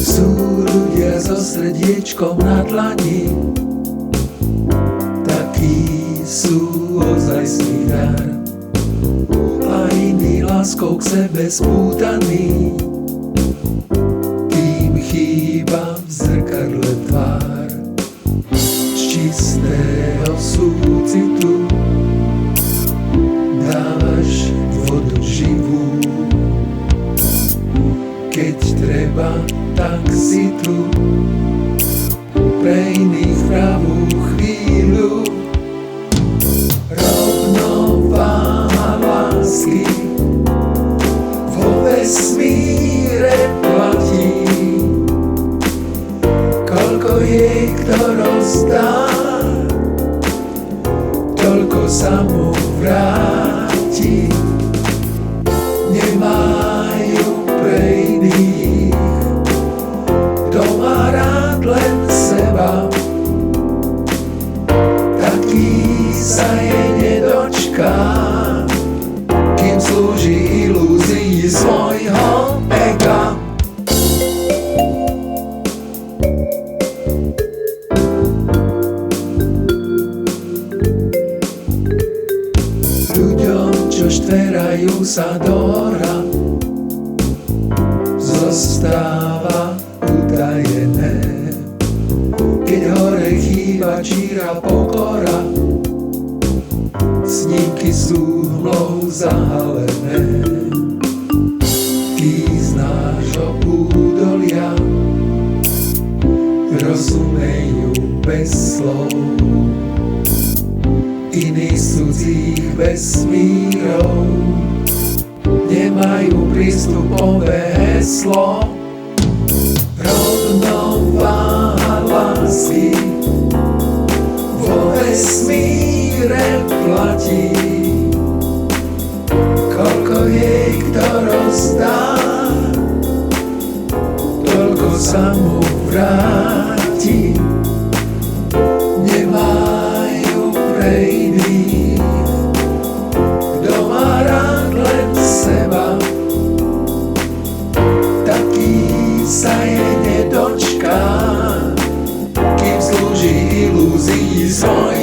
Sú ľudia so srdiečkom na dlani, takí sú ozajstný dar. A iní láskou k sebe spútaní, tým chýba v zrkadle tvár. Z čistého súcitu dávaš vodu živú, keď treba, tak si tu pre iných pravú chvíľu. Rovnováha lásky vo vesmíre platí, koľko jej kto rozdá, toľko sa mu vráti. Nemajú pre iných, kto má rád len seba, taký sa jej nedočká, kým slúži ilúzii svojho ega. Ľuďom, čo štverajú sa do hora, zostáva utajené, keď hore chýba číra pokora. Snímky sú hmlou zahalené, tí z nášho údolia rozumejú bez slov, iní z cudzích vesmírov nemajú prístupové heslo. Rovnováha lásky vo vesmíre platí, koľko jej kto rozdá, toľko sa mu vráti. Nemajú pre iných, kto má rád len seba, taký sa jej nedočká, kým slúži ilúzii svojho